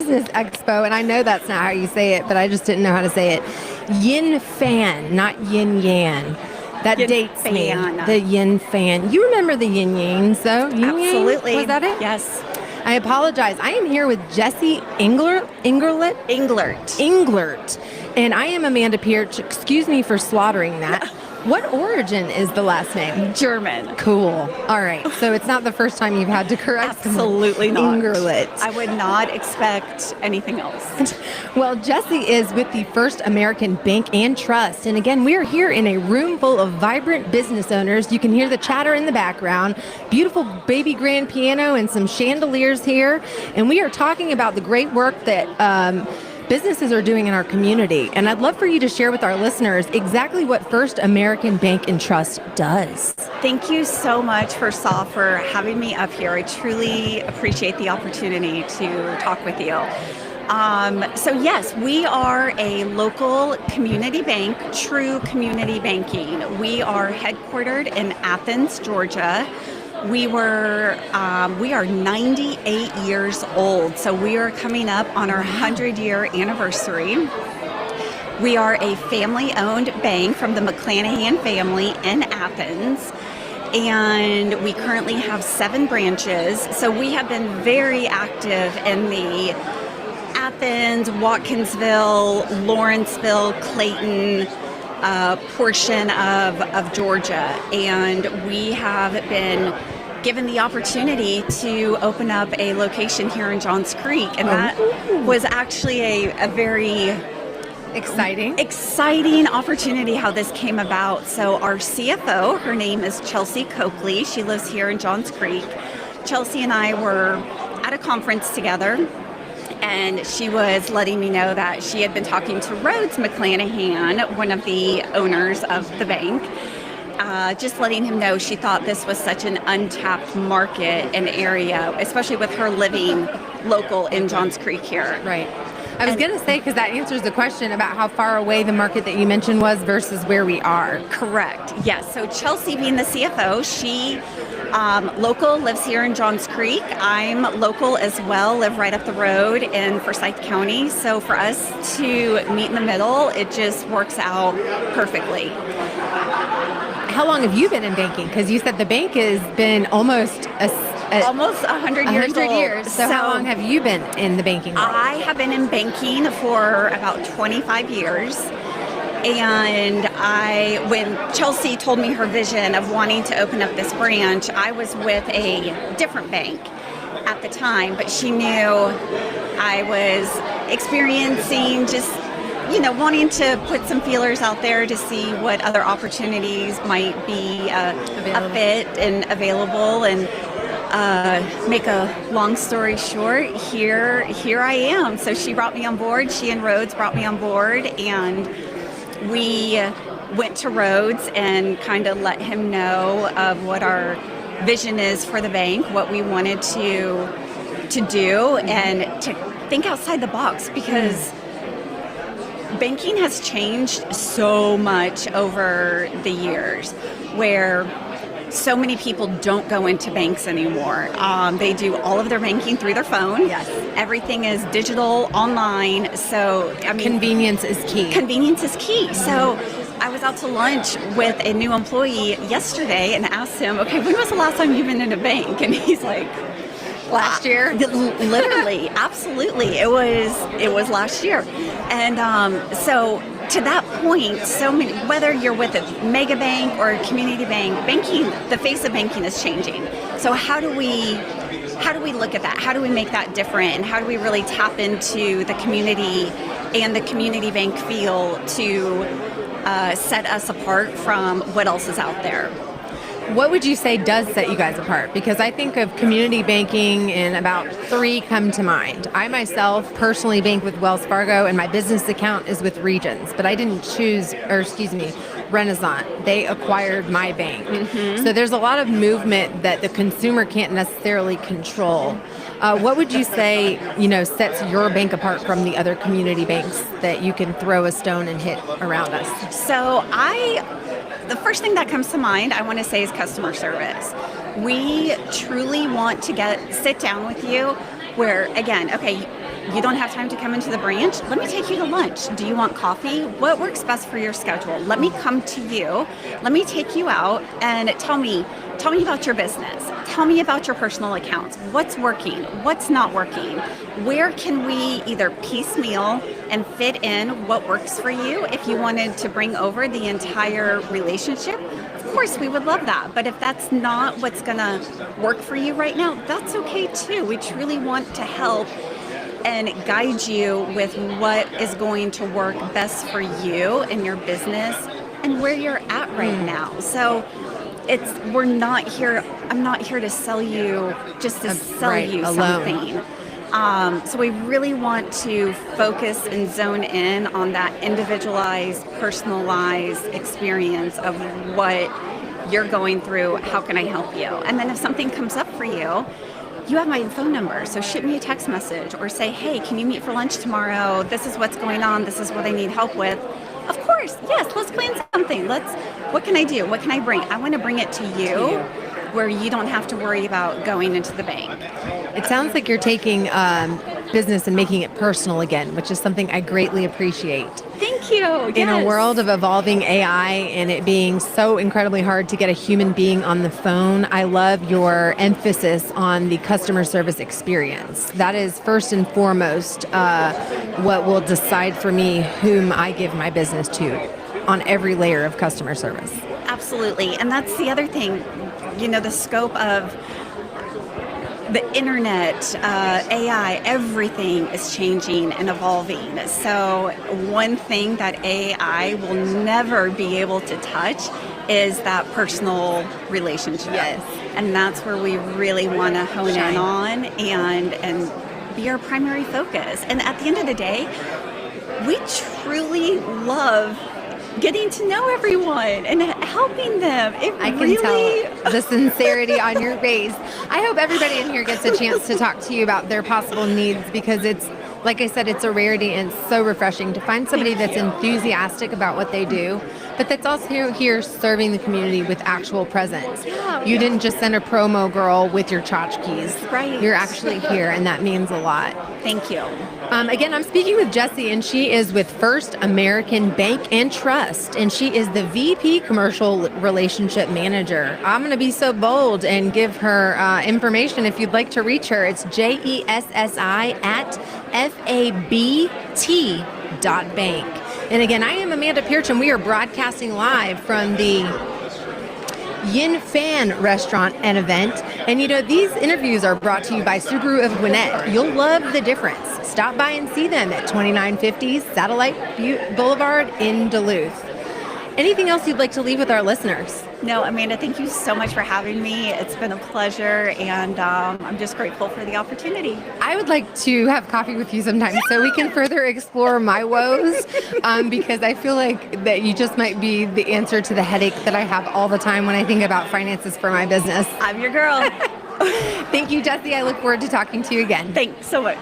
Business Expo, and I know that's not how you say it, but I just didn't know how to say it. Yin Fan, not Yin Yan. That Yin dates Fan. me. The Yin Fan. You remember the Yin Yangs, though? Yin Absolutely. Yang? Was that it? Yes. I apologize. I am here with Jesse Englert. Englert. And I am Amanda Pierce. Excuse me for slaughtering that. What origin is the last name? German. Cool. All right. So it's not the first time you've had to correct someone. Absolutely not. Engerlet. I would not expect anything else. Well, Jesse is with the First American Bank and Trust. And again, we are here in a room full of vibrant business owners. You can hear the chatter in the background. Beautiful baby grand piano and some chandeliers here. And we are talking about the great work that businesses are doing in our community. And I'd love for you to share with our listeners exactly what First American Bank and Trust does. Thank you so much, first off, for having me up here. I truly appreciate the opportunity to talk with you. So yes, we are a local community bank, true community banking. We are headquartered in Athens, Georgia. We are 98 years old, so we are coming up on our 100-year anniversary. We are a family-owned bank from the McClanahan family in Athens, and we currently have 7 branches. So we have been very active in the Athens, Watkinsville, Lawrenceville, Clayton portion of Georgia, and we have been given the opportunity to open up a location here in Johns Creek, and that was actually a very exciting opportunity how this came about. So our CFO, her name is Chelsea Coakley. She lives here in Johns Creek. Chelsea and I were at a conference together, and she was letting me know that she had been talking to Rhodes McClanahan, one of the owners of the bank, just letting him know she thought this was such an untapped market and area, especially with her living local in Johns Creek here. Right. I was going to say, because that answers the question about how far away the market that you mentioned was versus where we are. Correct. Yes. So Chelsea, being the CFO, she local, lives here in Johns Creek. I'm local as well, live right up the road in Forsyth County. So for us to meet in the middle, it just works out perfectly. How long have you been in banking? Because you said the bank has been almost 100 years old. So how long have you been in the banking world? I have been in banking for about 25 years. And when Chelsea told me her vision of wanting to open up this branch, I was with a different bank at the time, but she knew I was experiencing just, wanting to put some feelers out there to see what other opportunities might be a fit and available. And make a long story short, here I am. So she brought me on board. She and Rhodes brought me on board, and we went to Rhodes and kind of let him know of what our vision is for the bank, what we wanted to do, and to think outside the box, because banking has changed so much over the years, where so many people don't go into banks anymore. They do all of their banking through their phone. Yes. Everything is digital, online. So, convenience is key. Convenience is key. So I was out to lunch with a new employee yesterday and asked him, okay, when was the last time you've been in a bank? And he's like, last year? Literally, absolutely. It was last year. And so to that point, so many, whether you're with a mega bank or a community bank, banking, the face of banking is changing. So how do we look at that? How do we make that different? And how do we really tap into the community and the community bank feel to set us apart from what else is out there? What would you say does set you guys apart? Because I think of community banking and about 3 come to mind. I myself personally bank with Wells Fargo, and my business account is with Regions, but I didn't Renaissance. They acquired my bank. Mm-hmm. So there's a lot of movement that the consumer can't necessarily control. What would you say, sets your bank apart from the other community banks that you can throw a stone and hit around us? So the first thing that comes to mind, I want to say, is customer service. We truly want to sit down with you where, again, okay, you don't have time to come into the branch? Let me take you to lunch. Do you want coffee? What works best for your schedule? Let me come to you. Let me take you out and tell me about your business. Tell me about your personal accounts. What's working? What's not working? Where can we either piecemeal and fit in what works for you? If you wanted to bring over the entire relationship, of course, we would love that. But if that's not what's going to work for you right now, that's okay too. We truly want to help and guide you with what is going to work best for you and your business and where you're at right now. So I'm not here to sell you just to sell you something. So we really want to focus and zone in on that individualized, personalized experience of what you're going through. How can I help you? And then if something comes up for you, you have my phone number, so shoot me a text message or say, hey, can you meet for lunch tomorrow? This is what's going on. This is what I need help with. Of course, yes, let's plan something. What can I do? What can I bring? I want to bring it to you where you don't have to worry about going into the bank. It sounds like you're taking business and making it personal again, which is something I greatly appreciate. Thank you. Yes. In a world of evolving AI and it being so incredibly hard to get a human being on the phone, I love your emphasis on the customer service experience. That is first and foremost what will decide for me whom I give my business to on every layer of customer service. Absolutely. And that's the other thing, the scope of the internet, AI, everything is changing and evolving. So one thing that AI will never be able to touch is that personal relationship. Yes. And that's where we really want to hone in on and be our primary focus. And at the end of the day, we truly love getting to know everyone and helping them. I can tell the sincerity on your face. I hope everybody in here gets a chance to talk to you about their possible needs because it's, like I said, it's a rarity and it's so refreshing to find somebody that's enthusiastic about what they do, but that's also here serving the community with actual presence. You didn't just send a promo girl with your tchotchkes. Right. You're actually here, and that means a lot. Thank you. Again, I'm speaking with Jessie, and she is with First American Bank and Trust, and she is the VP Commercial Relationship Manager. I'm going to be so bold and give her information if you'd like to reach her. It's JESSI@FABT.bank. And again, I am Amanda Pearchin. We are broadcasting live from the Yin Fan restaurant and event. And these interviews are brought to you by Subaru of Gwinnett. You'll love the difference. Stop by and see them at 2950 Satellite Boulevard in Duluth. Anything else you'd like to leave with our listeners? No, Amanda, thank you so much for having me. It's been a pleasure, and I'm just grateful for the opportunity. I would like to have coffee with you sometime so we can further explore my woes, because I feel like that you just might be the answer to the headache that I have all the time when I think about finances for my business. I'm your girl. Thank you, Jessie. I look forward to talking to you again. Thanks so much.